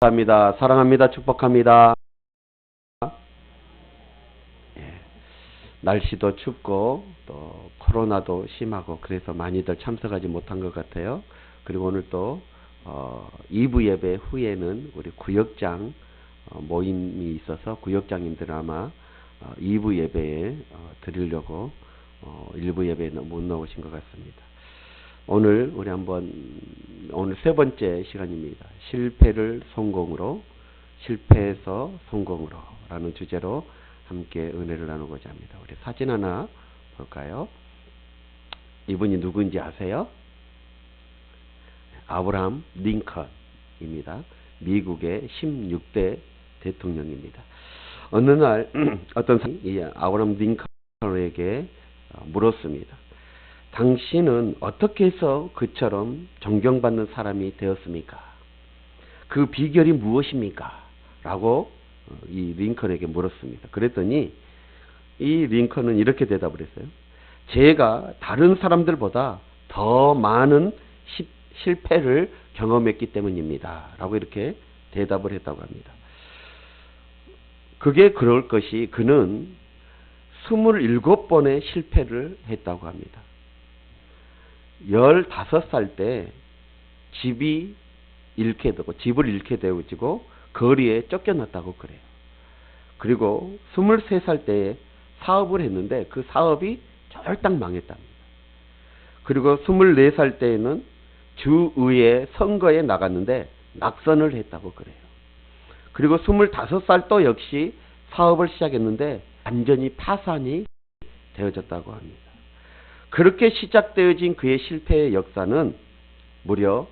감사합니다. 사랑합니다. 축복합니다. 예, 날씨도 춥고 또 코로나도 심하고 그래서 많이들 참석하지 못한 것 같아요. 그리고 오늘 또 2부 예배 후에는 우리 구역장 모임이 있어서 구역장님들 아마 2부 예배에 드리려고 1부 예배에 못 나오신 것 같습니다. 오늘 우리 오늘 세 번째 시간입니다. 실패를 성공으로, 실패에서 성공으로 라는 주제로 함께 은혜를 나누고자 합니다. 우리 사진 하나 볼까요? 이분이 누구인지 아세요? 아브라함 링컨입니다. 미국의 16대 대통령입니다. 어느 날 어떤 사람이 아브라함 링컨에게 물었습니다. 당신은 어떻게 해서 그처럼 존경받는 사람이 되었습니까? 그 비결이 무엇입니까? 라고 이 링컨에게 물었습니다. 그랬더니 이 링컨은 이렇게 대답을 했어요. 제가 다른 사람들보다 더 많은 실패를 경험했기 때문입니다. 라고 이렇게 대답을 했다고 합니다. 그게 그럴 것이 그는 27번의 실패를 했다고 합니다. 15살 때 집을 잃게 되어지고 거리에 쫓겨났다고 그래요. 그리고 23살 때에 사업을 했는데 그 사업이 쫄딱 망했답니다. 그리고 24살 때에는 주의회 선거에 나갔는데 낙선을 했다고 그래요. 그리고 25살 또 역시 사업을 시작했는데 완전히 파산이 되어졌다고 합니다. 그렇게 시작되어진 그의 실패의 역사는 무려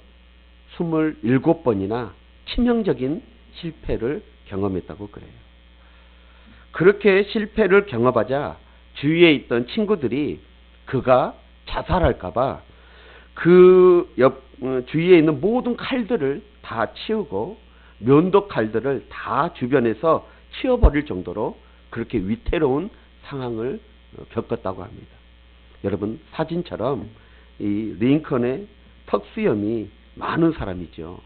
27번이나 치명적인 실패를 경험했다고 그래요. 그렇게 실패를 경험하자 주위에 있던 친구들이 그가 자살할까봐 주위에 있는 모든 칼들을 다 치우고 면도 칼들을 다 주변에서 치워버릴 정도로 그렇게 위태로운 상황을 겪었다고 합니다. 여러분, 사진처럼 이 링컨의 턱수염이 많은 사람이죠.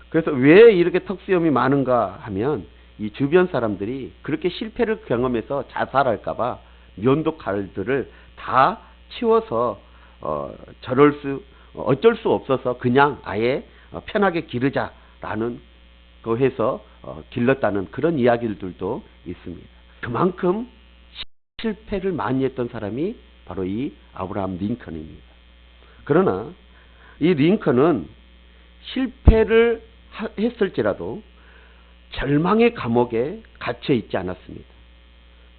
그래서 왜 이렇게 턱수염이 많은가 하면 이 주변 사람들이 그렇게 실패를 경험해서 자살할까봐 면도 칼들을 다 치워서 어쩔 수 없어서 그냥 아예 편하게 기르자라는 거 해서 길렀다는 그런 이야기들도 있습니다. 그만큼 실패를 많이 했던 사람이 바로 이 아브라함 링컨입니다. 그러나 이 링컨은 실패를 했을지라도 절망의 감옥에 갇혀 있지 않았습니다.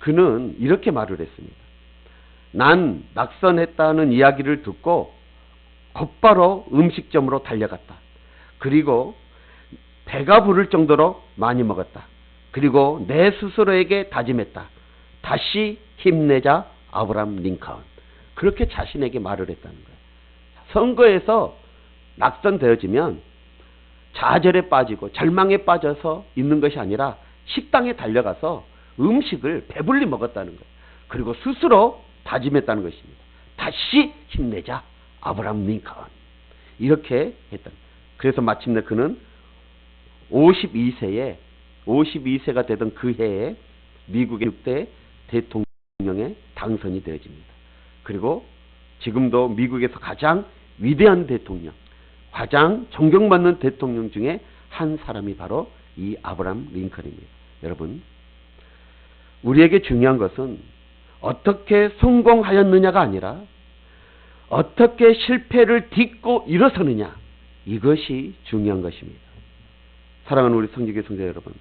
그는 이렇게 말을 했습니다. 난 낙선했다는 이야기를 듣고 곧바로 음식점으로 달려갔다. 그리고 배가 부를 정도로 많이 먹었다. 그리고 내 스스로에게 다짐했다. 다시 힘내자 아브라함 링컨. 그렇게 자신에게 말을 했다는 거예요. 선거에서 낙선되어지면 좌절에 빠지고 절망에 빠져서 있는 것이 아니라 식당에 달려가서 음식을 배불리 먹었다는 거예요. 그리고 스스로 다짐했다는 것입니다. 다시 힘내자 아브라함 링컨. 이렇게 했다. 그래서 마침내 그는 52세가 되던 그 해에 미국의 6대 대통령에 당선이 되어집니다. 그리고 지금도 미국에서 가장 위대한 대통령, 가장 존경받는 대통령 중에 한 사람이 바로 이 아브라함 링컨입니다. 여러분, 우리에게 중요한 것은 어떻게 성공하였느냐가 아니라 어떻게 실패를 딛고 일어서느냐, 이것이 중요한 것입니다. 사랑하는 우리 성지교회 성자 여러분,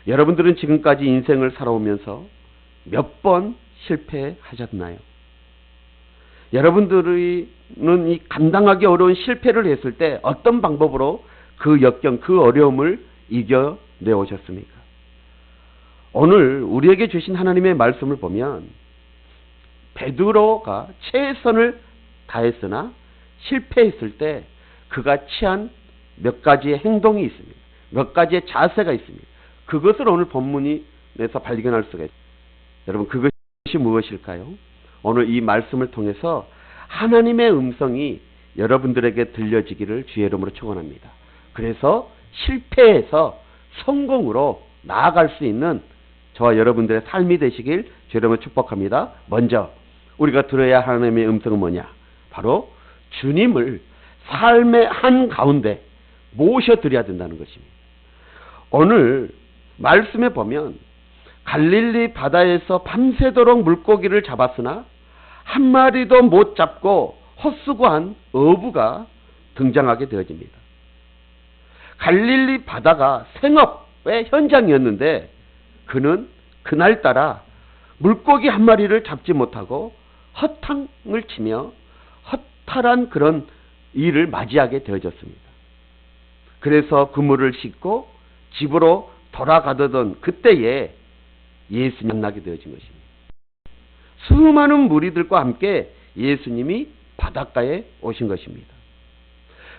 여러분들은 지금까지 인생을 살아오면서 몇 번 실패하셨나요? 여러분들은 이 감당하기 어려운 실패를 했을 때 어떤 방법으로 그 역경, 그 어려움을 이겨내 오셨습니까? 오늘 우리에게 주신 하나님의 말씀을 보면 베드로가 최선을 다했으나 실패했을 때 그가 취한 몇 가지의 행동이 있습니다. 몇 가지의 자세가 있습니다. 그것을 오늘 본문에서 발견할 수가 있습니다. 여러분, 그것이 무엇일까요? 오늘 이 말씀을 통해서 하나님의 음성이 여러분들에게 들려지기를 주의 이름으로 축원합니다. 그래서 실패에서 성공으로 나아갈 수 있는 저와 여러분들의 삶이 되시길 주님으로 축복합니다. 먼저 우리가 들어야 하나님의 음성은 뭐냐? 바로 주님을 삶의 한가운데 모셔드려야 된다는 것입니다. 오늘 말씀에 보면 갈릴리 바다에서 밤새도록 물고기를 잡았으나 한 마리도 못 잡고 헛수고한 어부가 등장하게 되어집니다. 갈릴리 바다가 생업의 현장이었는데 그는 그날따라 물고기 한 마리를 잡지 못하고 허탕을 치며 허탈한 그런 일을 맞이하게 되어졌습니다. 그래서 그물을 싣고 집으로 돌아가던 그때에 예수님 만나게 되어진 것입니다. 수많은 무리들과 함께 예수님이 바닷가에 오신 것입니다.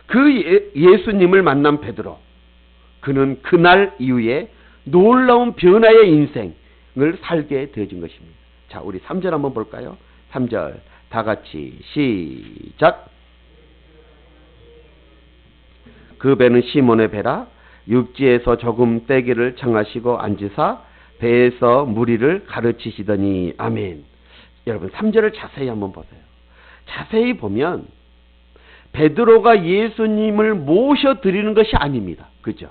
그 예수님을 만난 베드로, 그는 그날 이후에 놀라운 변화의 인생을 살게 되어진 것입니다. 자, 우리 3절 한번 볼까요? 3절 다 같이 시작. 그 배는 시몬의 배라. 육지에서 조금 떼기를 청하시고 앉으사 배에서 무리를 가르치시더니. 아멘. 여러분 3절을 자세히 한번 보세요. 자세히 보면 베드로가 예수님을 모셔드리는 것이 아닙니다. 그죠?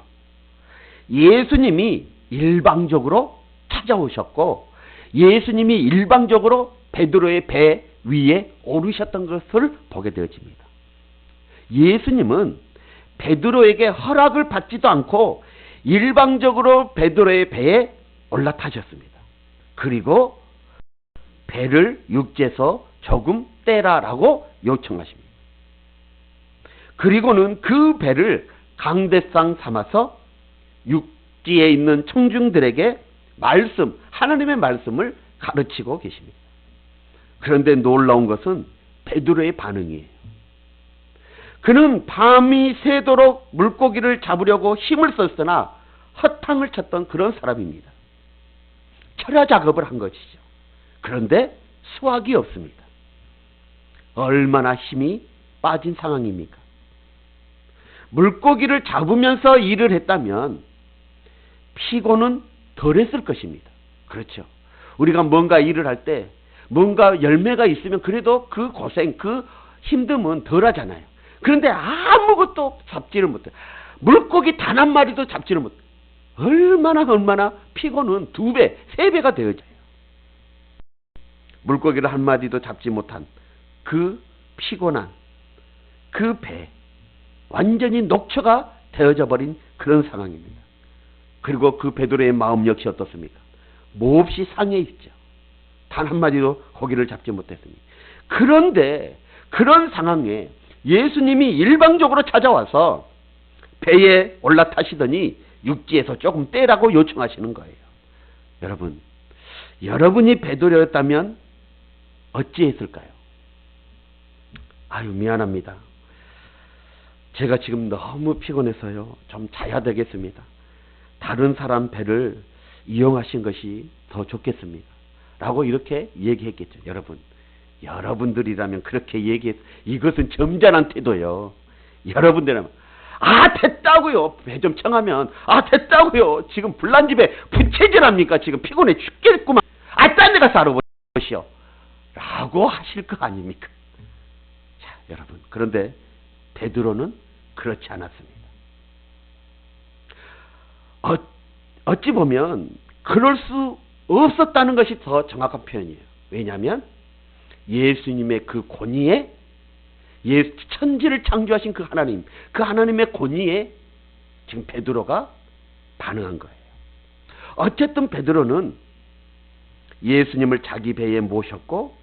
예수님이 일방적으로 찾아오셨고 예수님이 일방적으로 베드로의 배 위에 오르셨던 것을 보게 되어집니다. 예수님은 베드로에게 허락을 받지도 않고 일방적으로 베드로의 배에 올라타셨습니다. 그리고 배를 육지에서 조금 떼라라고 요청하십니다. 그리고는 그 배를 강대상 삼아서 육지에 있는 청중들에게 하나님의 말씀을 가르치고 계십니다. 그런데 놀라운 것은 베드로의 반응이에요. 그는 밤이 새도록 물고기를 잡으려고 힘을 썼으나 허탕을 쳤던 그런 사람입니다. 철야 작업을 한 것이죠. 그런데 수확이 없습니다. 얼마나 힘이 빠진 상황입니까? 물고기를 잡으면서 일을 했다면 피곤은 덜했을 것입니다. 그렇죠. 우리가 뭔가 일을 할 때 뭔가 열매가 있으면 그래도 그 고생, 그 힘듦은 덜 하잖아요. 그런데 아무것도 잡지를 못해. 물고기 단 한 마리도 잡지를 못해. 얼마나 피곤은 2배, 3배가 되어져요. 물고기를 한 마리도 잡지 못한 그 피곤한 그 배, 완전히 녹초가 되어져 버린 그런 상황입니다. 그리고 그 베드로의 마음 역시 어떻습니까? 몹시 상해 있죠. 단 한 마리도 고기를 잡지 못했으니. 그런데 그런 상황에 예수님이 일방적으로 찾아와서 배에 올라타시더니 육지에서 조금 떼라고 요청하시는 거예요. 여러분, 여러분이 베드로였다면 어찌했을까요? 아유, 미안합니다. 제가 지금 너무 피곤해서요. 좀 자야 되겠습니다. 다른 사람 배를 이용하신 것이 더 좋겠습니다. 라고 이렇게 얘기했겠죠. 여러분들이라면 그렇게 이것은 점잖은 태도요. 여러분들이라면 됐다고요. 배 좀 청하면 됐다고요. 지금 불난 집에 부채질합니까? 지금 피곤해 죽겠구만. 딴 데 가서 알아보시오. 라고 하실 거 아닙니까? 자, 여러분, 그런데 베드로는 그렇지 않았습니다. 어찌 보면 그럴 수 없었다는 것이 더 정확한 표현이에요. 왜냐하면 예수님의 그 권위에, 천지를 창조하신 그 하나님의 권위에 지금 베드로가 반응한 거예요. 어쨌든 베드로는 예수님을 자기 배에 모셨고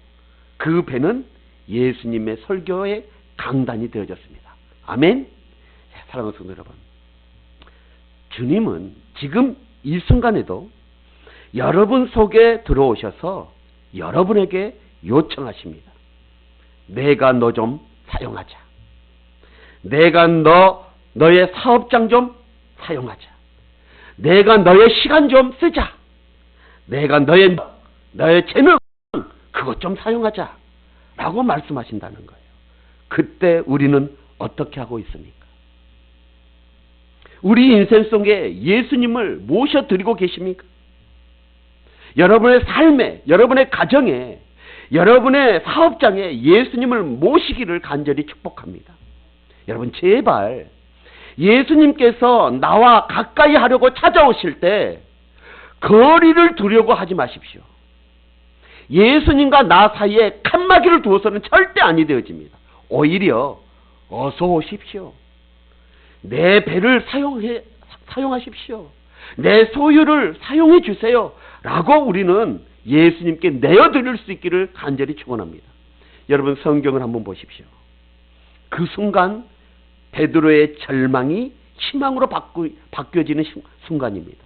그 배는 예수님의 설교의 강단이 되어졌습니다. 아멘. 사랑하는 성도 여러분, 주님은 지금 이 순간에도 여러분 속에 들어오셔서 여러분에게 요청하십니다. 내가 너 좀 사용하자. 내가 너의 사업장 좀 사용하자. 내가 너의 시간 좀 쓰자. 내가 너의 재능 그것 좀 사용하자. 라고 말씀하신다는 거예요. 그때 우리는 어떻게 하고 있습니까? 우리 인생 속에 예수님을 모셔드리고 계십니까? 여러분의 삶에, 여러분의 가정에, 여러분의 사업장에 예수님을 모시기를 간절히 축복합니다. 여러분, 제발 예수님께서 나와 가까이 하려고 찾아오실 때 거리를 두려고 하지 마십시오. 예수님과 나 사이에 칸막이를 두어서는 절대 아니 되어집니다. 오히려 어서 오십시오. 내 배를 사용하십시오. 내 소유를 사용해 주세요. 라고 우리는 예수님께 내어드릴 수 있기를 간절히 축원합니다. 여러분, 성경을 한번 보십시오. 그 순간 베드로의 절망이 희망으로 바뀌어지는 순간입니다.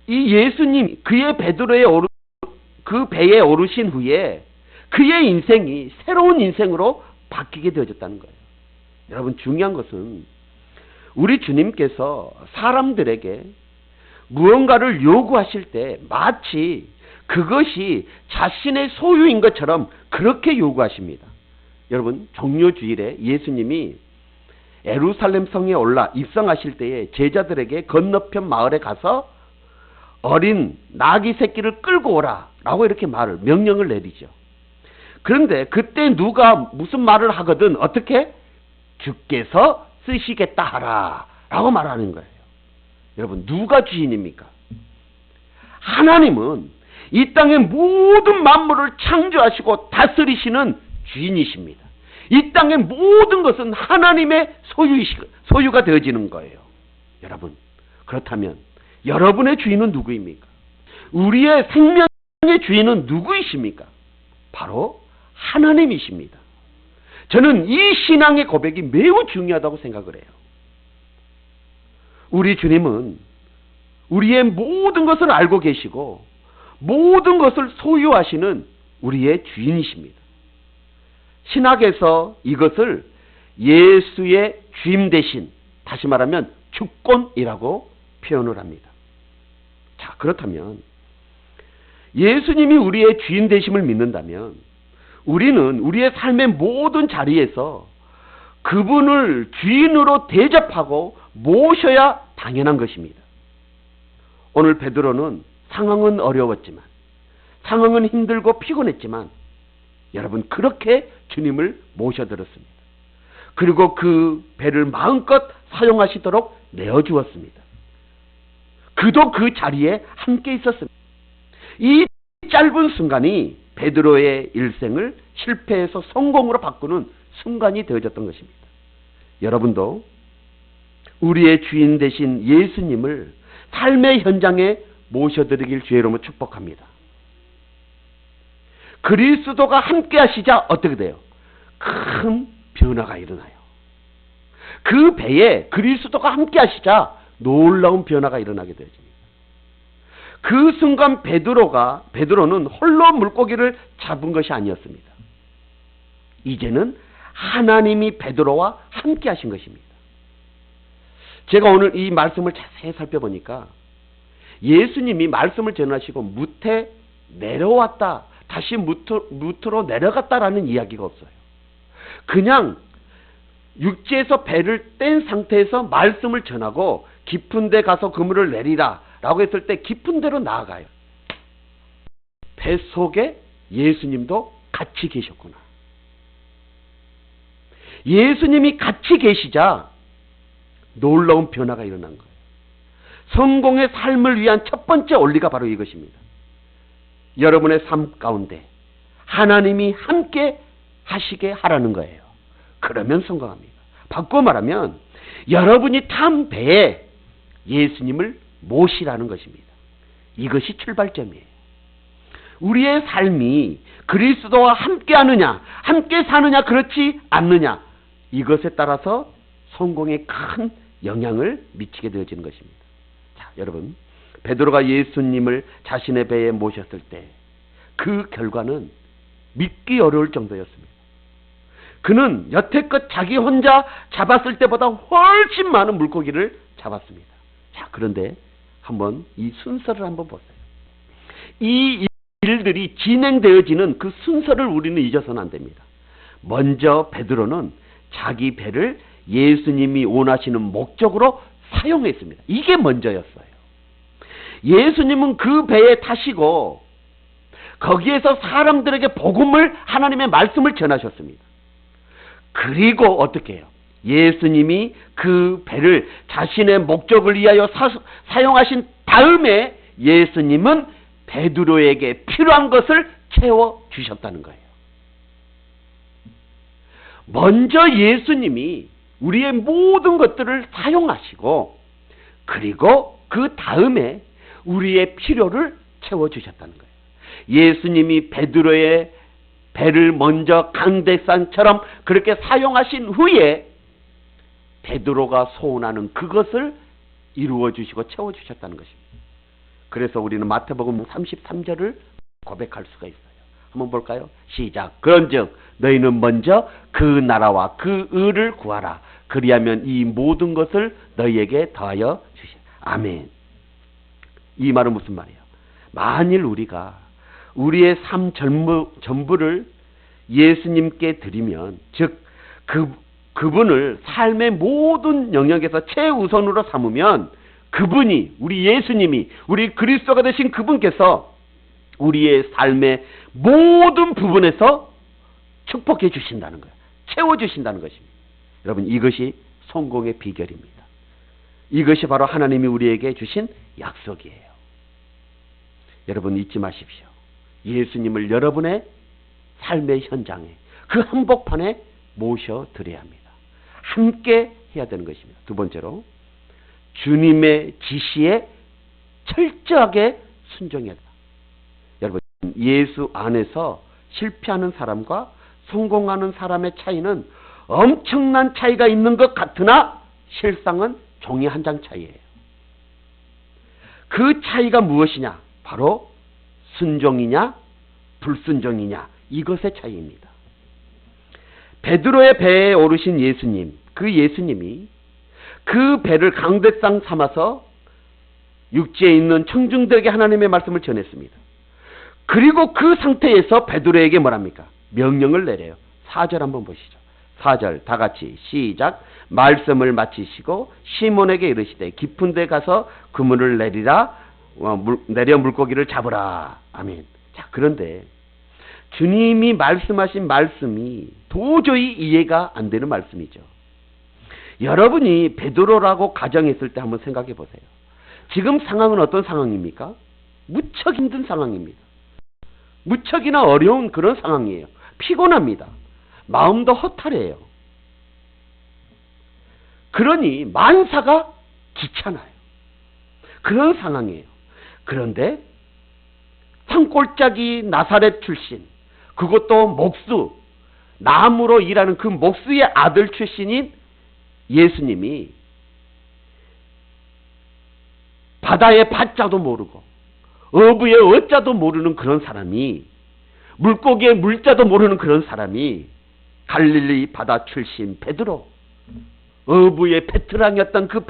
이 예수님, 그 배에 오르신 후에 그의 인생이 새로운 인생으로 바뀌게 되어졌다는 거예요. 여러분, 중요한 것은 우리 주님께서 사람들에게 무언가를 요구하실 때 마치 그것이 자신의 소유인 것처럼 그렇게 요구하십니다. 여러분, 종료주일에 예수님이 예루살렘 성에 올라 입성하실 때에 제자들에게 건너편 마을에 가서 어린 나귀 새끼를 끌고 오라 라고 이렇게 명령을 내리죠. 그런데 그때 누가 무슨 말을 하거든 어떻게? 주께서 쓰시겠다 하라 라고 말하는 거예요. 여러분, 누가 주인입니까? 하나님은 이 땅의 모든 만물을 창조하시고 다스리시는 주인이십니다. 이 땅의 모든 것은 하나님의 소유가 되어지는 거예요. 여러분, 그렇다면 여러분의 주인은 누구입니까? 우리의 생명의 주인은 누구이십니까? 바로 하나님이십니다. 저는 이 신앙의 고백이 매우 중요하다고 생각을 해요. 우리 주님은 우리의 모든 것을 알고 계시고 모든 것을 소유하시는 우리의 주인이십니다. 신학에서 이것을 예수의 주임 대신, 다시 말하면 주권이라고 표현을 합니다. 자, 그렇다면 예수님이 우리의 주인 되심을 믿는다면 우리는 우리의 삶의 모든 자리에서 그분을 주인으로 대접하고 모셔야 당연한 것입니다. 오늘 베드로는 상황은 어려웠지만, 상황은 힘들고 피곤했지만 여러분, 그렇게 주님을 모셔들었습니다. 그리고 그 배를 마음껏 사용하시도록 내어주었습니다. 그도 그 자리에 함께 있었습니다. 이 짧은 순간이 베드로의 일생을 실패에서 성공으로 바꾸는 순간이 되어졌던 것입니다. 여러분도 우리의 주인 되신 예수님을 삶의 현장에 모셔드리길 주의 이름으로 축복합니다. 그리스도가 함께 하시자 어떻게 돼요? 큰 변화가 일어나요. 그 배에 그리스도가 함께 하시자 놀라운 변화가 일어나게 되어집니다. 그 순간 베드로는 홀로 물고기를 잡은 것이 아니었습니다. 이제는 하나님이 베드로와 함께 하신 것입니다. 제가 오늘 이 말씀을 자세히 살펴보니까 예수님이 말씀을 전하시고 무태 내려왔다, 다시 무트로 내려갔다라는 이야기가 없어요. 그냥 육지에서 배를 뗀 상태에서 말씀을 전하고 깊은 데 가서 그물을 내리라 라고 했을 때 깊은 데로 나아가요. 배 속에 예수님도 같이 계셨구나. 예수님이 같이 계시자 놀라운 변화가 일어난 거예요. 성공의 삶을 위한 첫 번째 원리가 바로 이것입니다. 여러분의 삶 가운데 하나님이 함께 하시게 하라는 거예요. 그러면 성공합니다. 바꿔 말하면 여러분이 탄 배에 예수님을 모시라는 것입니다. 이것이 출발점이에요. 우리의 삶이 그리스도와 함께 하느냐, 함께 사느냐, 그렇지 않느냐, 이것에 따라서 성공에 큰 영향을 미치게 되어지는 것입니다. 자, 여러분, 베드로가 예수님을 자신의 배에 모셨을 때 그 결과는 믿기 어려울 정도였습니다. 그는 여태껏 자기 혼자 잡았을 때보다 훨씬 많은 물고기를 잡았습니다. 자, 그런데 한번 이 순서를 한번 보세요. 이 일들이 진행되어지는 그 순서를 우리는 잊어서는 안 됩니다. 먼저 베드로는 자기 배를 예수님이 원하시는 목적으로 사용했습니다. 이게 먼저였어요. 예수님은 그 배에 타시고 거기에서 사람들에게 복음을, 하나님의 말씀을 전하셨습니다. 그리고 어떻게 해요? 예수님이 그 배를 자신의 목적을 위하여 사용하신 다음에 예수님은 베드로에게 필요한 것을 채워주셨다는 거예요. 먼저 예수님이 우리의 모든 것들을 사용하시고 그리고 그 다음에 우리의 필요를 채워주셨다는 거예요. 예수님이 베드로의 배를 먼저 강대상처럼 그렇게 사용하신 후에 베드로가 소원하는 그것을 이루어 주시고 채워 주셨다는 것입니다. 그래서 우리는 마태복음 33절을 고백할 수가 있어요. 한번 볼까요? 시작. 그런즉 너희는 먼저 그 나라와 그 의를 구하라. 그리하면 이 모든 것을 너희에게 더하여 주시라. 아멘. 이 말은 무슨 말이에요? 만일 우리가 우리의 삶 전부를 예수님께 드리면, 즉 그분을 삶의 모든 영역에서 최우선으로 삼으면 그분이, 우리 예수님이, 우리 그리스도가 되신 그분께서 우리의 삶의 모든 부분에서 축복해 주신다는 거예요. 채워주신다는 것입니다. 여러분, 이것이 성공의 비결입니다. 이것이 바로 하나님이 우리에게 주신 약속이에요. 여러분, 잊지 마십시오. 예수님을 여러분의 삶의 현장에, 그 한복판에 모셔드려야 합니다. 함께 해야 되는 것입니다. 두 번째로, 주님의 지시에 철저하게 순종해야 합니다. 여러분, 예수 안에서 실패하는 사람과 성공하는 사람의 차이는 엄청난 차이가 있는 것 같으나 실상은 종이 한 장 차이예요. 그 차이가 무엇이냐? 바로 순종이냐 불순종이냐, 이것의 차이입니다. 베드로의 배에 오르신 예수님, 그 예수님이 그 배를 강대상 삼아서 육지에 있는 청중들에게 하나님의 말씀을 전했습니다. 그리고 그 상태에서 베드로에게 뭐랍니까? 명령을 내려요. 4절 한번 보시죠. 4절 다 같이 시작. 말씀을 마치시고 시몬에게 이르시되 깊은 데 가서 그물을 내리라. 내려 물고기를 잡으라. 아멘. 자, 그런데 주님이 말씀하신 말씀이 도저히 이해가 안 되는 말씀이죠. 여러분이 베드로라고 가정했을 때 한번 생각해 보세요. 지금 상황은 어떤 상황입니까? 무척 힘든 상황입니다. 무척이나 어려운 그런 상황이에요. 피곤합니다. 마음도 허탈해요. 그러니 만사가 귀찮아요. 그런 상황이에요. 그런데 산골짜기 나사렛 출신, 그것도 목수, 나무로 일하는 그 목수의 아들 출신인 예수님이 바다의 바자도 모르고 어부의 어자도 모르는 그런 사람이, 물고기의 물자도 모르는 그런 사람이 갈릴리 바다 출신 베드로, 어부의 베테랑이었던 그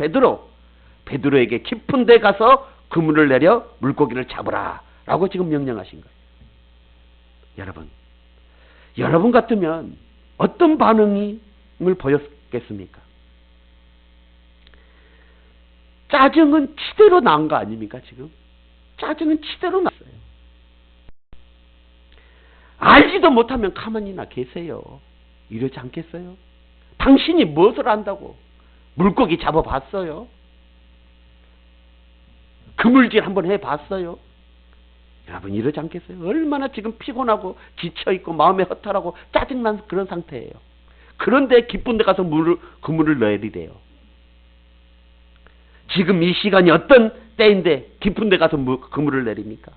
베드로에게 깊은 데 가서 그물을 내려 물고기를 잡으라 라고 지금 명령하신 거예요. 여러분 같으면 어떤 반응을 보였겠습니까? 짜증은 치대로 난 거 아닙니까? 지금 짜증은 치대로 났어요. 알지도 못하면 가만히나 계세요. 이러지 않겠어요? 당신이 무엇을 안다고 물고기 잡아봤어요? 그물질 한번 해봤어요? 여러분, 이러지 않겠어요? 얼마나 지금 피곤하고 지쳐있고 마음에 허탈하고 짜증난 그런 상태예요. 그런데 기쁜 데 가서 그물을 내리래요. 지금 이 시간이 어떤 때인데 깊은 데 가서 그물을 내립니까?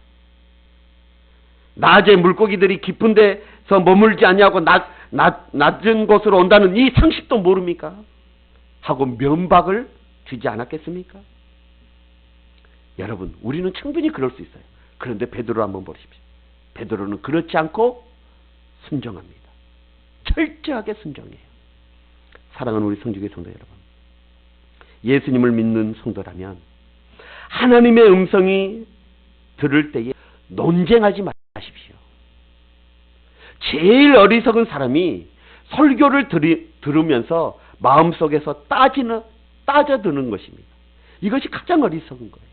낮에 물고기들이 깊은 데서 머물지 않냐고 낮은 곳으로 온다는 이 상식도 모릅니까? 하고 면박을 주지 않았겠습니까? 여러분, 우리는 충분히 그럴 수 있어요. 그런데 베드로 한번 보십시오. 베드로는 그렇지 않고 순종합니다. 철저하게 순종해요. 사랑하는 우리 성주교회 성도 여러분, 예수님을 믿는 성도라면 하나님의 음성이 들을 때에 논쟁하지 마십시오. 제일 어리석은 사람이 설교를 들으면서 마음속에서 따져드는 것입니다. 이것이 가장 어리석은 거예요.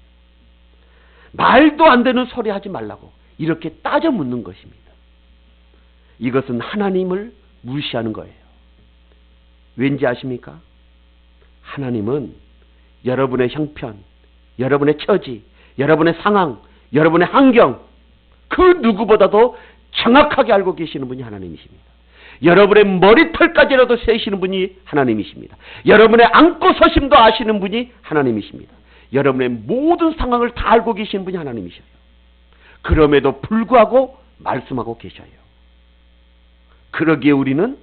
말도 안 되는 소리 하지 말라고 이렇게 따져 묻는 것입니다. 이것은 하나님을 무시하는 거예요. 왠지 아십니까? 하나님은 여러분의 형편, 여러분의 처지, 여러분의 상황, 여러분의 환경, 그 누구보다도 정확하게 알고 계시는 분이 하나님이십니다. 여러분의 머리털까지라도 세시는 분이 하나님이십니다. 여러분의 앉고 서심도 아시는 분이 하나님이십니다. 여러분의 모든 상황을 다 알고 계시는 분이 하나님이셔요. 그럼에도 불구하고 말씀하고 계셔요. 그러기에 우리는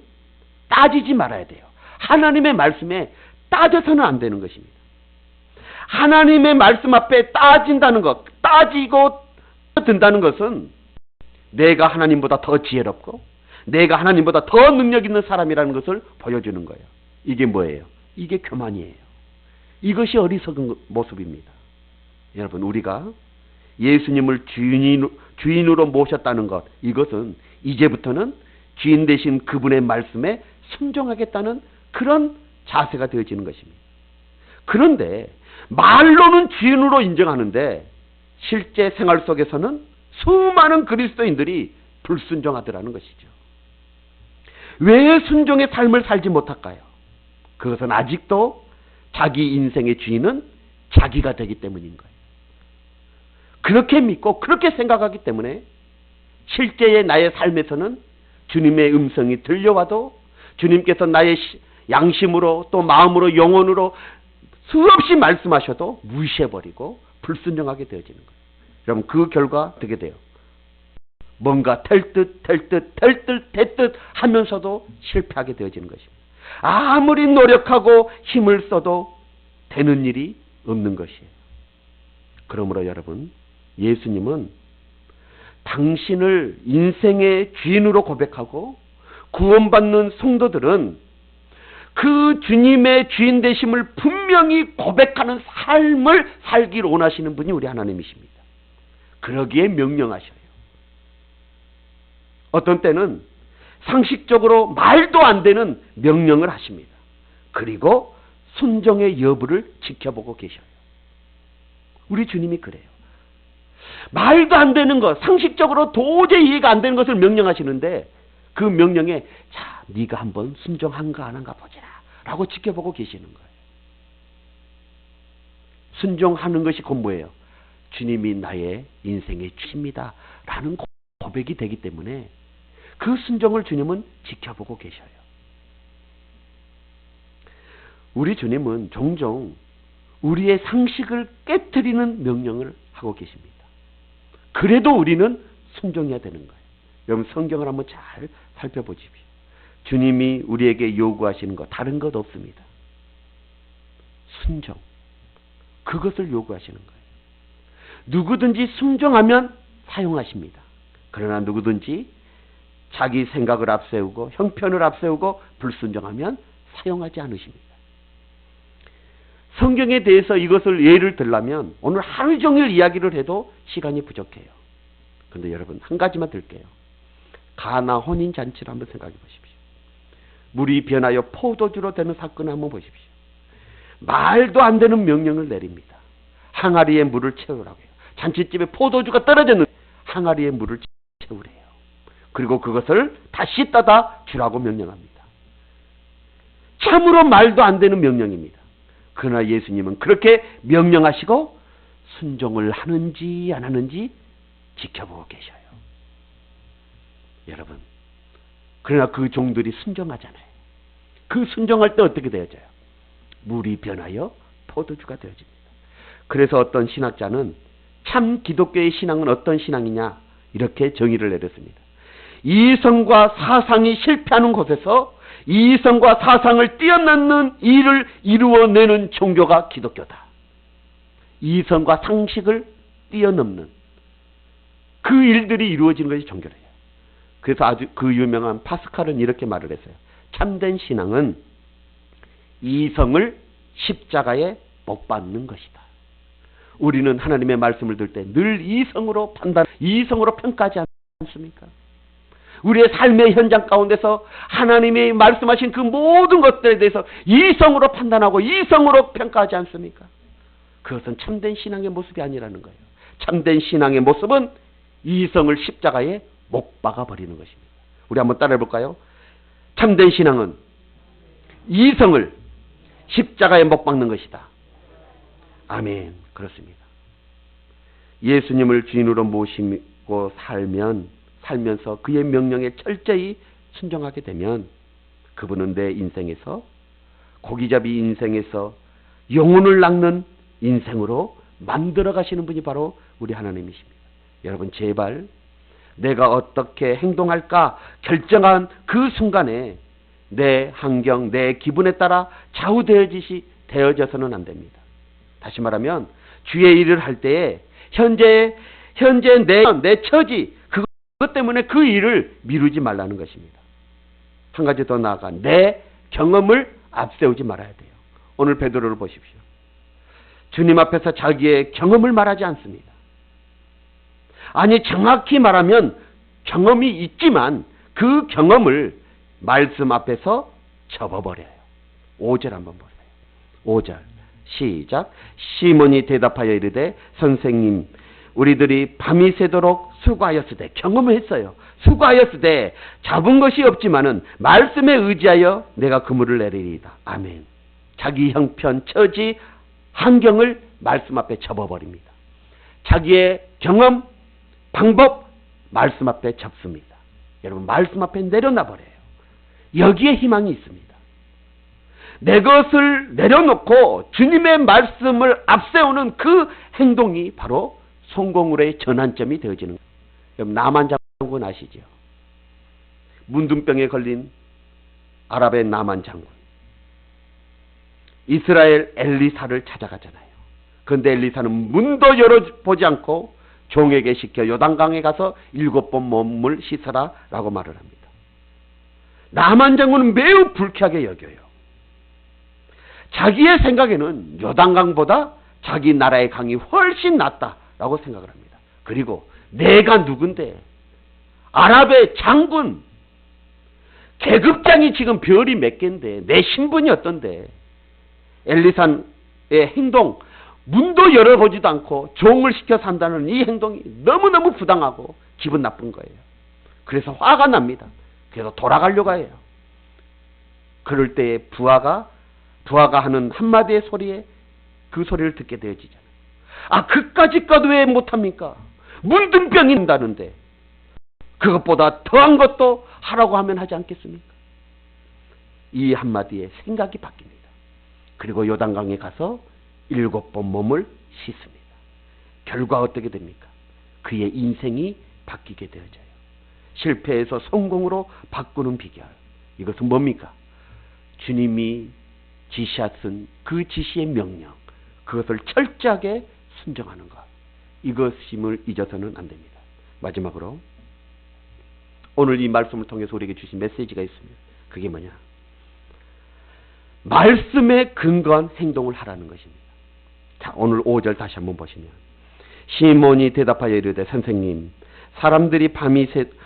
따지지 말아야 돼요. 하나님의 말씀에 따져서는 안 되는 것입니다. 하나님의 말씀 앞에 따진다는 것, 따지고 든다는 것은 내가 하나님보다 더 지혜롭고 내가 하나님보다 더 능력 있는 사람이라는 것을 보여주는 거예요. 이게 뭐예요? 이게 교만이에요. 이것이 어리석은 모습입니다. 여러분, 우리가 예수님을 주인으로 모셨다는 것, 이것은 이제부터는 주인 되신 그분의 말씀에 순종하겠다는 그런 자세가 되어지는 것입니다. 그런데 말로는 주인으로 인정하는데 실제 생활 속에서는 수많은 그리스도인들이 불순종하더라는 것이죠. 왜 순종의 삶을 살지 못할까요? 그것은 아직도 자기 인생의 주인은 자기가 되기 때문인 거예요. 그렇게 믿고 그렇게 생각하기 때문에 실제의 나의 삶에서는 주님의 음성이 들려와도 주님께서 나의 양심으로 또 마음으로 영혼으로 수없이 말씀하셔도 무시해버리고 불순종하게 되어지는 거예요. 그럼 그 결과 어떻게 돼요? 뭔가 될 듯 하면서도 실패하게 되어지는 것입니다. 아무리 노력하고 힘을 써도 되는 일이 없는 것이에요. 그러므로 여러분, 예수님은 당신을 인생의 주인으로 고백하고 구원받는 성도들은 그 주님의 주인 되심을 분명히 고백하는 삶을 살기를 원하시는 분이 우리 하나님이십니다. 그러기에 명령하셔요. 어떤 때는 상식적으로 말도 안 되는 명령을 하십니다. 그리고 순종의 여부를 지켜보고 계셔요. 우리 주님이 그래요. 말도 안 되는 것, 상식적으로 도저히 이해가 안 되는 것을 명령하시는데 그 명령에 자, 네가 한번 순종한가 안 한가 보자 라고 지켜보고 계시는 거예요. 순종하는 것이 곧 뭐예요? 주님이 나의 인생의 주입니다 라는 고백이 되기 때문에 그 순종을 주님은 지켜보고 계셔요. 우리 주님은 종종 우리의 상식을 깨트리는 명령을 하고 계십니다. 그래도 우리는 순종해야 되는 거예요. 여러분, 성경을 한번 잘 살펴보십시오. 주님이 우리에게 요구하시는 것 다른 것 없습니다. 순종, 그것을 요구하시는 거예요. 누구든지 순종하면 사용하십니다. 그러나 누구든지 자기 생각을 앞세우고 형편을 앞세우고 불순종하면 사용하지 않으십니다. 성경에 대해서 이것을 예를 들려면 오늘 하루 종일 이야기를 해도 시간이 부족해요. 그런데 여러분, 한 가지만 들게요. 가나 혼인잔치를 한번 생각해 보십시오. 물이 변하여 포도주로 되는 사건을 한번 보십시오. 말도 안 되는 명령을 내립니다. 항아리에 물을 채우라고 해요. 잔치집에 포도주가 떨어졌는데 항아리에 물을 채우래요. 그리고 그것을 다시 따다 주라고 명령합니다. 참으로 말도 안 되는 명령입니다. 그러나 예수님은 그렇게 명령하시고 순종을 하는지 안 하는지 지켜보고 계셔요. 여러분, 그러나 그 종들이 순종하잖아요. 그 순종할 때 어떻게 되어져요? 물이 변하여 포도주가 되어집니다. 그래서 어떤 신학자는 참 기독교의 신앙은 어떤 신앙이냐 이렇게 정의를 내렸습니다. 이성과 사상이 실패하는 곳에서 이성과 사상을 뛰어넘는 일을 이루어내는 종교가 기독교다. 이성과 상식을 뛰어넘는 그 일들이 이루어지는 것이 종교래요. 그래서 아주 그 유명한 파스칼은 이렇게 말을 했어요. 참된 신앙은 이성을 십자가에 못 박는 것이다. 우리는 하나님의 말씀을 들을 때 늘 이성으로 판단, 이성으로 평가하지 않습니까? 우리의 삶의 현장 가운데서 하나님이 말씀하신 그 모든 것들에 대해서 이성으로 판단하고 이성으로 평가하지 않습니까? 그것은 참된 신앙의 모습이 아니라는 거예요. 참된 신앙의 모습은 이성을 십자가에 못 박아 버리는 것입니다. 우리 한번 따라해 볼까요? 참된 신앙은 이성을 십자가에 못 박는 것이다. 아멘. 그렇습니다. 예수님을 주인으로 모시고 살면서 그의 명령에 철저히 순종하게 되면 그분은 내 인생에서, 고기잡이 인생에서 영혼을 낚는 인생으로 만들어 가시는 분이 바로 우리 하나님이십니다. 여러분, 제발 내가 어떻게 행동할까 결정한 그 순간에 내 환경, 내 기분에 따라 좌우되어져서는 안 됩니다. 다시 말하면 주의 일을 할 때에 현재 내 처지, 그것 때문에 그 일을 미루지 말라는 것입니다. 한 가지 더 나아가 내 경험을 앞세우지 말아야 돼요. 오늘 베드로를 보십시오. 주님 앞에서 자기의 경험을 말하지 않습니다. 아니, 정확히 말하면 경험이 있지만 그 경험을 말씀 앞에서 접어버려요. 5절 한번 보세요. 5절 시작. 시몬이 대답하여 이르되 선생님, 우리들이 밤이 새도록 수고하였으되, 경험을 했어요. 수고하였으되 잡은 것이 없지만은 말씀에 의지하여 내가 그물을 내리리이다. 아멘. 자기 형편, 처지, 환경을 말씀 앞에 접어버립니다. 자기의 경험, 방법, 말씀 앞에 접습니다. 여러분, 말씀 앞에 내려놔버려요. 여기에 희망이 있습니다. 내 것을 내려놓고 주님의 말씀을 앞세우는 그 행동이 바로 성공으로의 전환점이 되어지는 거예요. 여러분, 나만 장군 아시죠? 문둥병에 걸린 아랍의 나만 장군. 이스라엘 엘리사를 찾아가잖아요. 그런데 엘리사는 문도 열어보지 않고 종에게 시켜 요단강에 가서 7번 몸을 씻어라 라고 말을 합니다. 나만 장군은 매우 불쾌하게 여겨요. 자기의 생각에는 요단강보다 자기 나라의 강이 훨씬 낫다라고 생각을 합니다. 그리고 내가 누군데, 아랍의 장군, 계급장이 지금 별이 몇 개인데 내 신분이 어떤데, 엘리사의 행동, 문도 열어보지도 않고 종을 시켜 산다는 이 행동이 너무너무 부당하고 기분 나쁜 거예요. 그래서 화가 납니다. 그래서 돌아가려고 해요. 그럴 때에 부하가 하는 한마디의 소리에 그 소리를 듣게 되어지잖아요. 아, 그까짓 것 왜 못합니까? 문둥병이 난다는데 그것보다 더한 것도 하라고 하면 하지 않겠습니까? 이 한마디에 생각이 바뀝니다. 그리고 요단강에 가서 7번 몸을 씻습니다. 결과 어떻게 됩니까? 그의 인생이 바뀌게 되어져요. 실패에서 성공으로 바꾸는 비결. 이것은 뭡니까? 주님이 지시하신 그 지시의 명령, 그것을 철저하게 순종하는 것. 이것임을 잊어서는 안 됩니다. 마지막으로 오늘 이 말씀을 통해서 우리에게 주신 메시지가 있습니다. 그게 뭐냐? 말씀에 근거한 행동을 하라는 것입니다. 자, 오늘 5절 다시 한번 보시면, 시몬이 대답하여 이르되 선생님,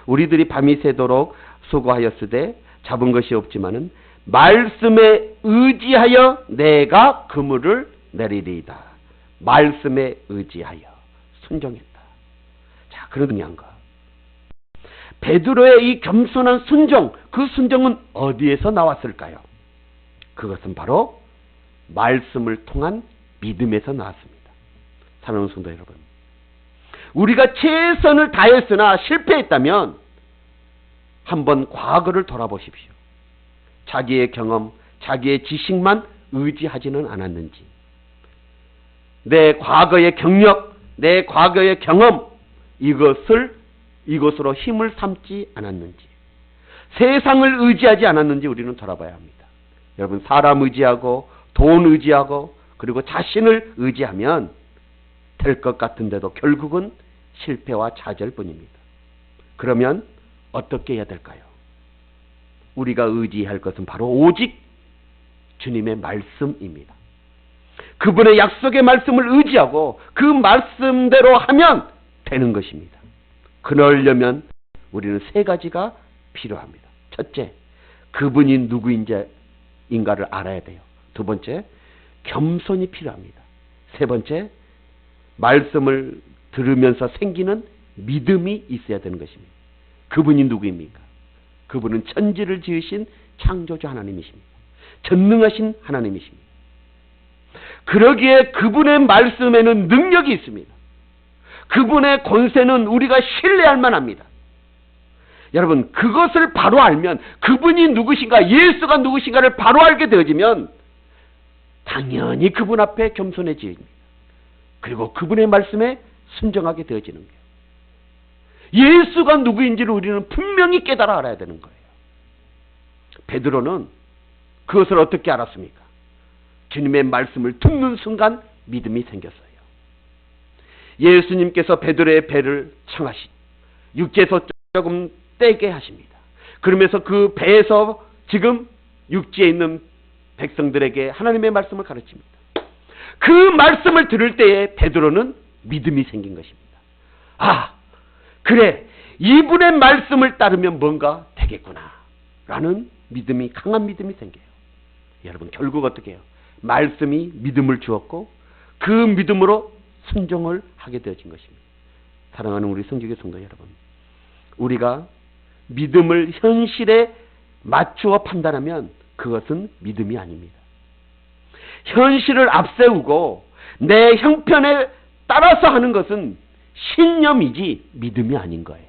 우리들이 밤이 새도록 수고하였으되 잡은 것이 없지만은 말씀에 의지하여 내가 그물을 내리리이다. 말씀에 의지하여 순종했다. 자, 그런 의미한가? 베드로의 이 겸손한 순종, 그 순종은 어디에서 나왔을까요? 그것은 바로 말씀을 통한 믿음에서 나왔습니다. 사랑하는 성도 여러분, 우리가 최선을 다했으나 실패했다면 한번 과거를 돌아보십시오. 자기의 경험, 자기의 지식만 의지하지는 않았는지, 내 과거의 경력, 내 과거의 경험, 이것으로 힘을 삼지 않았는지, 세상을 의지하지 않았는지 우리는 돌아봐야 합니다. 여러분, 사람 의지하고 돈 의지하고 그리고 자신을 의지하면 될 것 같은데도 결국은 실패와 좌절뿐입니다. 그러면 어떻게 해야 될까요? 우리가 의지할 것은 바로 오직 주님의 말씀입니다. 그분의 약속의 말씀을 의지하고 그 말씀대로 하면 되는 것입니다. 그러려면 우리는 세 가지가 필요합니다. 첫째, 그분이 누구인가를 알아야 돼요. 두 번째, 겸손이 필요합니다. 세 번째, 말씀을 들으면서 생기는 믿음이 있어야 되는 것입니다. 그분이 누구입니까? 그분은 천지를 지으신 창조주 하나님이십니다. 전능하신 하나님이십니다. 그러기에 그분의 말씀에는 능력이 있습니다. 그분의 권세는 우리가 신뢰할 만합니다. 여러분, 그것을 바로 알면, 그분이 누구신가, 예수가 누구신가를 바로 알게 되어지면 당연히 그분 앞에 겸손해집니다. 그리고 그분의 말씀에 순종하게 되어지는 거예요. 예수가 누구인지를 우리는 분명히 깨달아 알아야 되는 거예요. 베드로는 그것을 어떻게 알았습니까? 주님의 말씀을 듣는 순간 믿음이 생겼어요. 예수님께서 베드로의 배를 청하시, 육지에서 조금 떼게 하십니다. 그러면서 그 배에서 지금 육지에 있는 백성들에게 하나님의 말씀을 가르칩니다. 그 말씀을 들을 때에 베드로는 믿음이 생긴 것입니다. 아, 그래, 이분의 말씀을 따르면 뭔가 되겠구나 라는 믿음이, 강한 믿음이 생겨요. 여러분, 결국 어떻게 해요? 말씀이 믿음을 주었고 그 믿음으로 순종을 하게 되어진 것입니다. 사랑하는 우리 성지교 성도 여러분, 우리가 믿음을 현실에 맞추어 판단하면 그것은 믿음이 아닙니다. 현실을 앞세우고 내 형편에 따라서 하는 것은 신념이지 믿음이 아닌 거예요.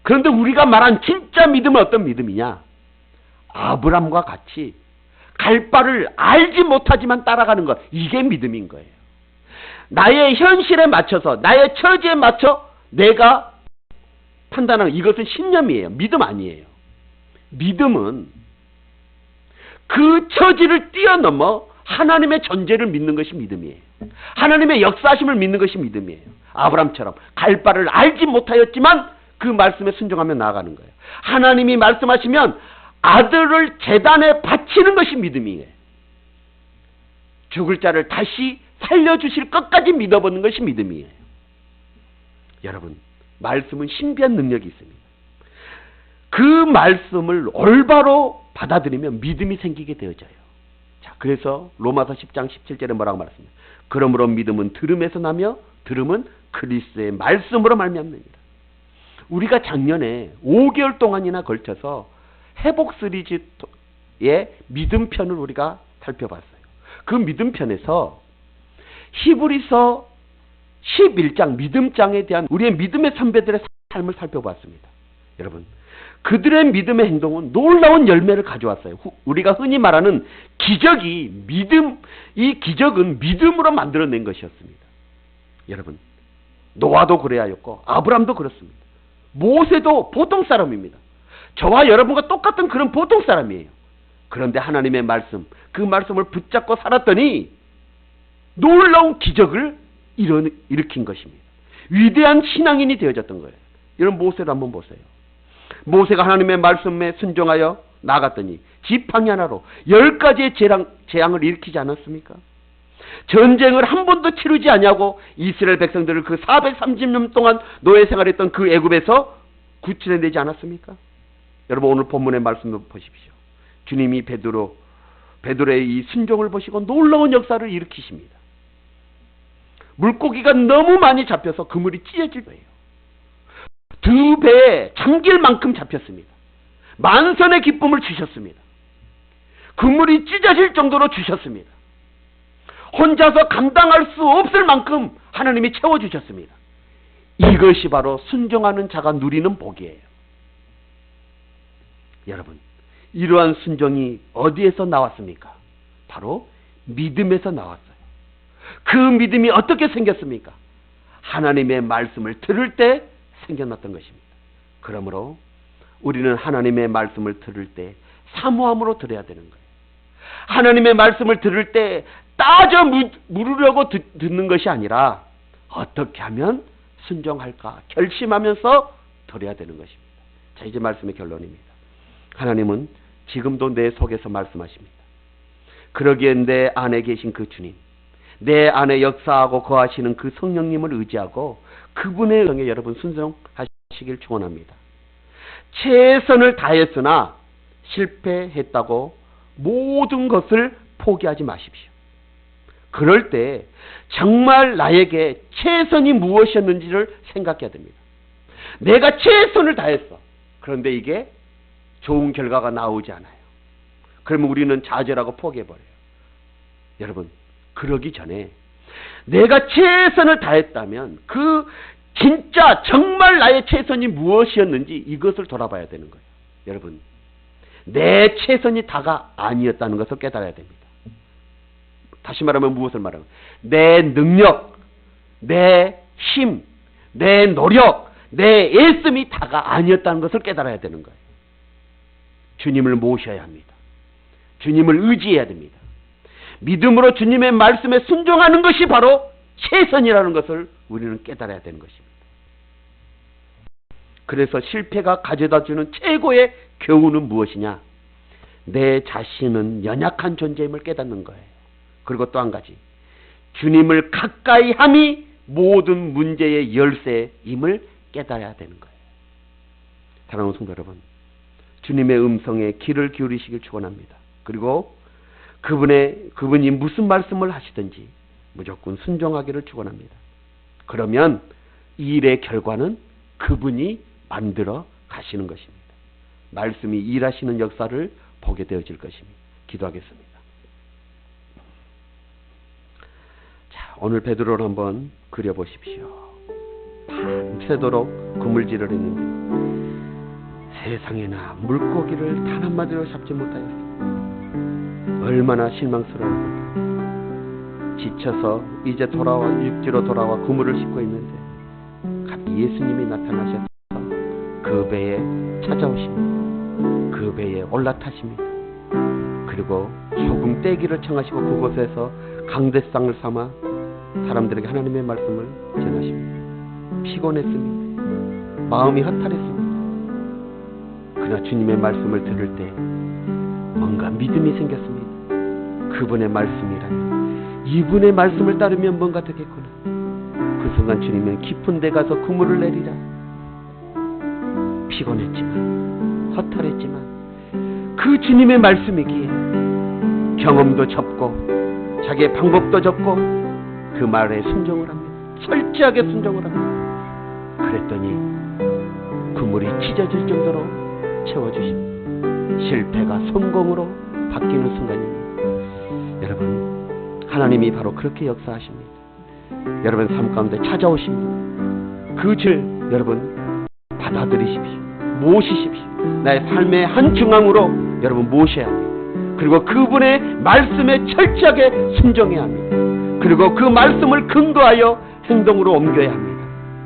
그런데 우리가 말한 진짜 믿음은 어떤 믿음이냐? 아브람과 같이 갈 바를 알지 못하지만 따라가는 것, 이게 믿음인 거예요. 나의 현실에 맞춰서, 나의 처지에 맞춰 내가 판단하는, 이것은 신념이에요. 믿음 아니에요. 믿음은 그 처지를 뛰어넘어 하나님의 존재를 믿는 것이 믿음이에요. 하나님의 역사하심을 믿는 것이 믿음이에요. 아브람처럼 갈 바를 알지 못하였지만 그 말씀에 순종하며 나아가는 거예요. 하나님이 말씀하시면 아들을 제단에 바치는 것이 믿음이에요. 죽을 자를 다시 살려주실 것까지 믿어보는 것이 믿음이에요. 여러분, 말씀은 신비한 능력이 있습니다. 그 말씀을 올바로 받아들이면 믿음이 생기게 되어져요. 자, 그래서 로마서 10장 17절에 뭐라고 말했습니까? 그러므로 믿음은 들음에서 나며 들음은 그리스도의 말씀으로 말미암느니라. 우리가 작년에 5개월 동안이나 걸쳐서 회복 시리즈의 믿음 편을 우리가 살펴봤어요. 그 믿음 편에서 히브리서 11장 믿음장에 대한 우리의 믿음의 선배들의 삶을 살펴봤습니다. 여러분, 그들의 믿음의 행동은 놀라운 열매를 가져왔어요. 우리가 흔히 말하는 기적이 이 기적은 믿음으로 만들어낸 것이었습니다. 여러분, 노아도 그래야 했고 아브람도 그렇습니다. 모세도 보통 사람입니다. 저와 여러분과 똑같은 그런 보통 사람이에요. 그런데 하나님의 말씀, 그 말씀을 붙잡고 살았더니 놀라운 기적을 일으킨 것입니다. 위대한 신앙인이 되어졌던 거예요. 여러분, 모세도 한번 보세요. 모세가 하나님의 말씀에 순종하여 나갔더니 지팡이 하나로 10가지의 재앙을 일으키지 않았습니까? 전쟁을 한 번도 치르지 않냐고 이스라엘 백성들을 그 430년 동안 노예 생활했던 그 애굽에서 구출해내지 않았습니까? 여러분, 오늘 본문의 말씀도 보십시오. 주님이 베드로의 이 순종을 보시고 놀라운 역사를 일으키십니다. 물고기가 너무 많이 잡혀서 그물이 찢어질 거예요. 2배에 잠길 만큼 잡혔습니다. 만선의 기쁨을 주셨습니다. 그물이 찢어질 정도로 주셨습니다. 혼자서 감당할 수 없을 만큼 하나님이 채워주셨습니다. 이것이 바로 순종하는 자가 누리는 복이에요. 여러분, 이러한 순종이 어디에서 나왔습니까? 바로 믿음에서 나왔어요. 그 믿음이 어떻게 생겼습니까? 하나님의 말씀을 들을 때 생겨났던 것입니다. 그러므로 우리는 하나님의 말씀을 들을 때 사모함으로 들어야 되는 거예요. 하나님의 말씀을 들을 때 따져 물으려고 듣는 것이 아니라 어떻게 하면 순종할까 결심하면서 들어야 되는 것입니다. 자, 이제 말씀의 결론입니다. 하나님은 지금도 내 속에서 말씀하십니다. 그러기에 내 안에 계신 그 주님, 내 안에 역사하고 거하시는 그 성령님을 의지하고 그분의 영에 여러분 순종하시길 축원합니다. 최선을 다했으나 실패했다고 모든 것을 포기하지 마십시오. 그럴 때 정말 나에게 최선이 무엇이었는지를 생각해야 됩니다. 내가 최선을 다했어. 그런데 이게 좋은 결과가 나오지 않아요. 그러면 우리는 좌절하고 포기해버려요. 여러분, 그러기 전에 내가 최선을 다했다면 그 진짜 정말 나의 최선이 무엇이었는지 이것을 돌아봐야 되는 거예요. 여러분, 내 최선이 다가 아니었다는 것을 깨달아야 됩니다. 다시 말하면 무엇을 말하면 내 능력, 내 힘, 내 노력, 내 애씀이 다가 아니었다는 것을 깨달아야 되는 거예요. 주님을 모셔야 합니다. 주님을 의지해야 됩니다. 믿음으로 주님의 말씀에 순종하는 것이 바로 최선이라는 것을 우리는 깨달아야 되는 것입니다. 그래서 실패가 가져다주는 최고의 교훈은 무엇이냐? 내 자신은 연약한 존재임을 깨닫는 거예요. 그리고 또 한 가지, 주님을 가까이 함이 모든 문제의 열쇠임을 깨달아야 되는 거예요. 사랑하는 성도 여러분, 주님의 음성에 귀를 기울이시길 축원합니다. 그리고 그분이 무슨 말씀을 하시든지 무조건 순종하기를 축원합니다. 그러면 이 일의 결과는 그분이 만들어 가시는 것입니다. 말씀이 일하시는 역사를 보게 되어질 것입니다. 기도하겠습니다. 자, 오늘 베드로를 한번 그려보십시오. 밤새도록 그물질을 했는데 세상에나 물고기를 단 한마디로 잡지 못하였습니다. 얼마나 실망스러운가. 지쳐서 이제 육지로 돌아와 그물을 싣고 있는데 갑자기 예수님이 나타나셔서 그 배에 찾아오십니다. 그 배에 올라타십니다. 그리고 소금 떼기를 청하시고 그곳에서 강대상을 삼아 사람들에게 하나님의 말씀을 전하십니다. 피곤했습니다. 마음이 허탈했습니다. 그러나 주님의 말씀을 들을 때 뭔가 믿음이 생겼습니다. 그분의 말씀이라면, 이분의 말씀을 따르면 뭔가 되겠구나. 그 순간 주님은 깊은 데 가서 그물을 내리라. 피곤했지만, 허탈했지만 그 주님의 말씀이기에 경험도 접고 자기의 방법도 접고 그 말에 순종을 합니다. 철저하게 순종을 합니다. 그랬더니 그물이 찢어질 정도로 채워주십니다. 실패가 성공으로 바뀌는 순간입니다. 여러분, 하나님이 바로 그렇게 역사하십니다. 여러분 삶 가운데 찾아오십니다. 그 줄 여러분 받아들이십시오. 모시십시오. 나의 삶의 한 중앙으로 여러분 모셔야 합니다. 그리고 그분의 말씀에 철저하게 순종해야 합니다. 그리고 그 말씀을 근거하여 행동으로 옮겨야 합니다.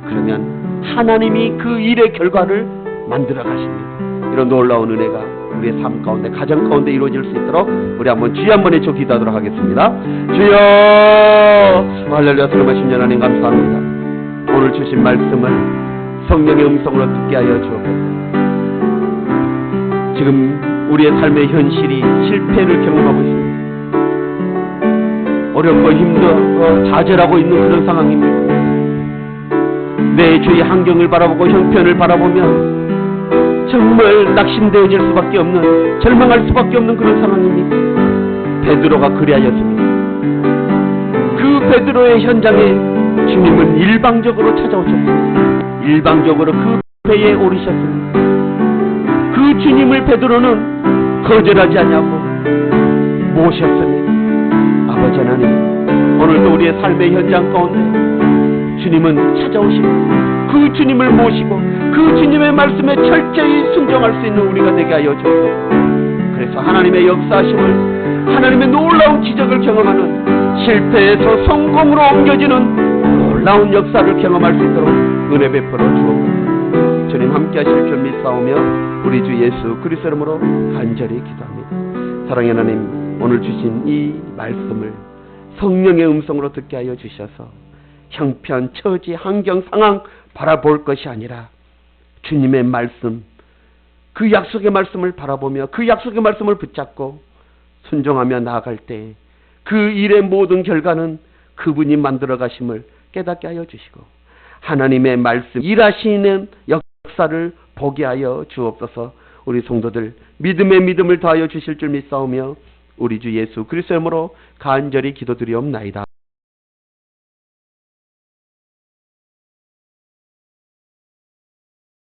그러면 하나님이 그 일의 결과를 만들어 가십니다. 이런 놀라운 은혜가 우리의 삶 가운데, 가정 가운데 이루어질 수 있도록 우리 한번 주여 한번 외쳐 기도하도록 하겠습니다. 주여, 할렐루야. 살아계신 하나님 감사합니다. 오늘 주신 말씀을 성령의 음성으로 듣게 하여 주옵소서. 지금 우리의 삶의 현실이 실패를 경험하고 있습니다. 어렵고 힘들고 좌절하고 있는 그런 상황입니다. 내 주위의 환경을 바라보고 형편을 바라보면 정말 낙심되어질 수밖에 없는, 절망할 수밖에 없는 그런 상황입니다. 베드로가 그리하였습니다. 그 베드로의 현장에 주님은 일방적으로 찾아오셨습니다. 일방적으로 그 배에 오르셨습니다. 그 주님을 베드로는 거절하지 않냐고 모셨습니다. 아버지 하나님, 오늘도 우리의 삶의 현장 가운데 주님은 찾아오십니다. 그 주님을 모시고 그 주님의 말씀에 철저히 순종할 수 있는 우리가 되게 하여 주옵소서. 그래서 하나님의 역사하심을, 하나님의 놀라운 기적을 경험하는, 실패에서 성공으로 옮겨지는 놀라운 역사를 경험할 수 있도록 은혜 베풀어 주옵소서. 주님 함께 하실 줄 믿사오며 우리 주 예수 그리스도 이름으로 간절히 기도합니다. 사랑의 하나님, 오늘 주신 이 말씀을 성령의 음성으로 듣게 하여 주셔서 형편, 처지, 환경, 상황 바라볼 것이 아니라 주님의 말씀, 그 약속의 말씀을 바라보며 그 약속의 말씀을 붙잡고 순종하며 나아갈 때 그 일의 모든 결과는 그분이 만들어 가심을 깨닫게 하여 주시고 하나님의 말씀, 일하시는 역사를 보게 하여 주옵소서. 우리 성도들 믿음의 믿음을 더하여 주실 줄 믿사오며 우리 주 예수 그리스도의 이름으로 간절히 기도드리옵나이다.